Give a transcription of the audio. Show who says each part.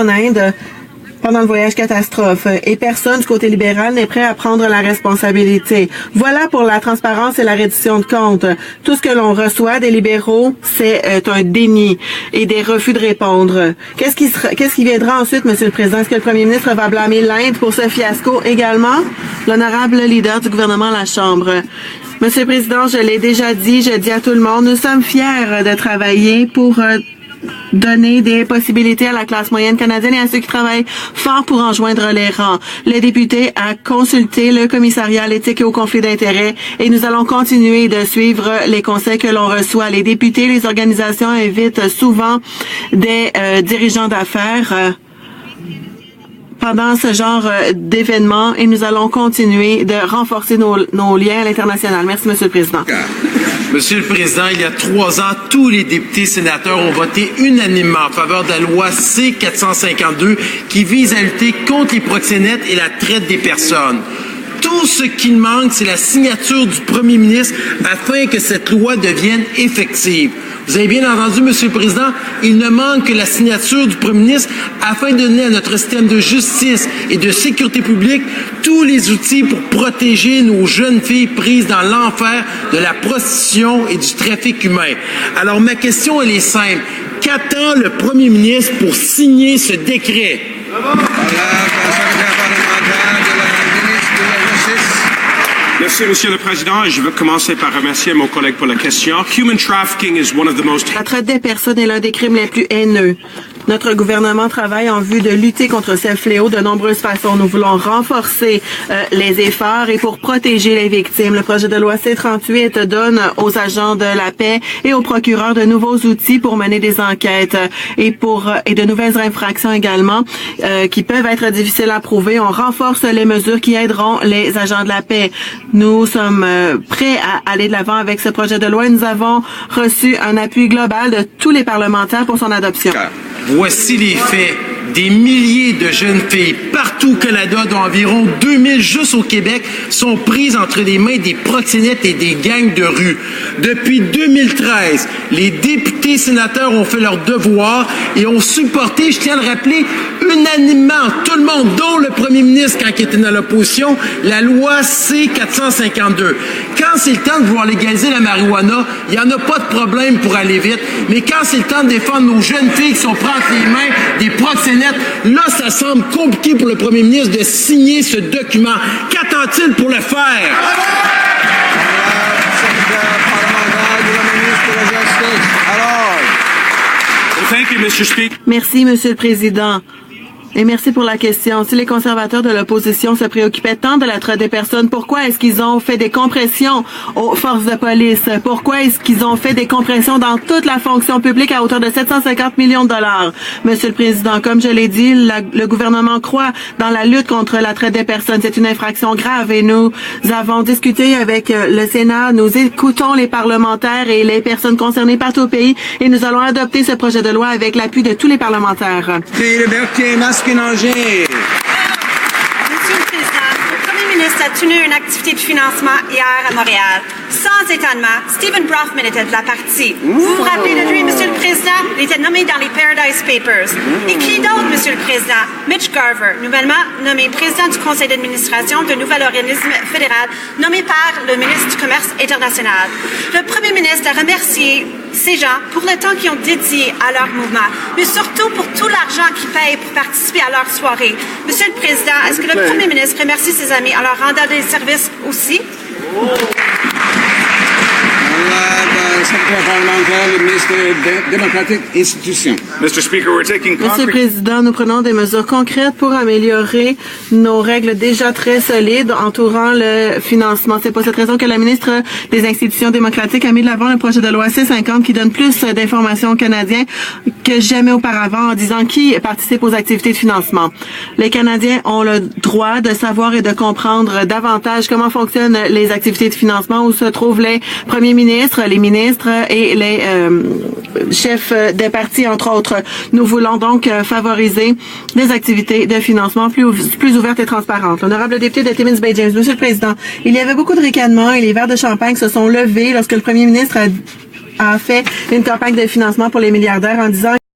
Speaker 1: Inde pendant le voyage catastrophe et personne du côté libéral n'est prêt à prendre la responsabilité. Voilà pour la transparence et la reddition de comptes. Tout ce que l'on reçoit des libéraux, c'est un déni et des refus de répondre. Qu'est-ce qui viendra ensuite, Monsieur le Président? Est-ce que le Premier ministre va blâmer l'Inde pour ce fiasco également? L'honorable leader du gouvernement à la Chambre. Monsieur le Président, je l'ai déjà dit, je dis à tout le monde, nous sommes fiers de travailler pour donner des possibilités à la classe moyenne canadienne et à ceux qui travaillent fort pour en joindre les rangs. Le député a consulté le commissariat à l'éthique et au conflit d'intérêts et nous allons continuer de suivre les conseils que l'on reçoit. Les députés, les organisations invitent souvent des dirigeants d'affaires pendant ce genre d'événements et nous allons continuer de renforcer nos liens à l'international. Merci, Monsieur le Président.
Speaker 2: Monsieur le Président, il y a 3 ans, tous les députés sénateurs ont voté unanimement en faveur de la loi C-452 qui vise à lutter contre les proxénètes et la traite des personnes. Tout ce qu'il manque, c'est la signature du premier ministre afin que cette loi devienne effective. Vous avez bien entendu, Monsieur le Président, il ne manque que la signature du premier ministre afin de donner à notre système de justice et de sécurité publique tous les outils pour protéger nos jeunes filles prises dans l'enfer de la prostitution et du trafic humain. Alors, ma question, elle est simple. Qu'attend le premier ministre pour signer ce décret?
Speaker 3: Merci, Monsieur le Président. Je veux commencer par remercier mon collègue pour la question. Human trafficking is one of the most...
Speaker 1: La traite des personnes est l'un des crimes les plus haineux. Notre gouvernement travaille en vue de lutter contre ce fléau de nombreuses façons. Nous voulons renforcer les efforts et pour protéger les victimes. Le projet de loi C-38 donne aux agents de la paix et aux procureurs de nouveaux outils pour mener des enquêtes et de nouvelles infractions également qui peuvent être difficiles à prouver. On renforce les mesures qui aideront les agents de la paix. Nous sommes prêts à aller de l'avant avec ce projet de loi et nous avons reçu un appui global de tous les parlementaires pour son adoption.
Speaker 2: Voici les faits. Des milliers de jeunes filles partout au Canada, dont environ 2000 juste au Québec, sont prises entre les mains des proxénètes et des gangs de rue. Depuis 2013, les députés sénateurs ont fait leur devoir et ont supporté, je tiens à le rappeler, unanimement, tout le monde, dont le premier ministre quand il était dans l'opposition, la loi C-452. Quand c'est le temps de vouloir légaliser la marijuana, il n'y en a pas de problème pour aller vite, mais quand c'est le temps de défendre nos jeunes filles qui sont prises entre les mains des proxénètes, là, ça semble compliqué pour le premier ministre de signer ce document. Qu'attend-il pour le faire?
Speaker 1: Merci, Monsieur le Président. Et merci pour la question. Si les conservateurs de l'opposition se préoccupaient tant de la traite des personnes, pourquoi est-ce qu'ils ont fait des compressions aux forces de police? Pourquoi est-ce qu'ils ont fait des compressions dans toute la fonction publique à hauteur de 750 millions de dollars? Monsieur le Président, comme je l'ai dit, le gouvernement croit dans la lutte contre la traite des personnes. C'est une infraction grave et nous avons discuté avec le Sénat. Nous écoutons les parlementaires et les personnes concernées partout au pays et nous allons adopter ce projet de loi avec l'appui de tous les parlementaires.
Speaker 4: Monsieur le Président, le Premier ministre a tenu une activité de financement hier à Montréal. Sans étonnement, Stephen Brofman était de la partie. Vous vous rappelez de lui, Monsieur le Président? Il était nommé dans les Paradise Papers. Et qui d'autre, Monsieur le Président? Mitch Garver, nouvellement nommé président du conseil d'administration d'un nouvel organisme fédéral nommé par le ministre du Commerce international. Le Premier ministre a remercié ces gens pour le temps qu'ils ont dédié à leur mouvement, mais surtout pour tout l'argent qu'ils payent pour participer à leur soirée. Monsieur le Président, est-ce que le Premier ministre remercie ses amis en leur rendant des services aussi?
Speaker 1: Monsieur le Président, nous prenons des mesures concrètes pour améliorer nos règles déjà très solides entourant le financement. C'est pour cette raison que la ministre des Institutions démocratiques a mis de l'avant le projet de loi C-50 qui donne plus d'informations aux Canadiens que jamais auparavant en disant qui participe aux activités de financement. Les Canadiens ont le droit de savoir et de comprendre davantage comment fonctionnent les activités de financement, où se trouvent les premiers ministres, les ministres et les chefs des partis, entre autres. Nous voulons donc favoriser des activités de financement plus ouvertes et transparentes. L'honorable député de Timmins Bay James, Monsieur le Président, il y avait beaucoup de ricanements et les verres de champagne se sont levés lorsque le premier ministre a fait une campagne de financement pour les milliardaires en disant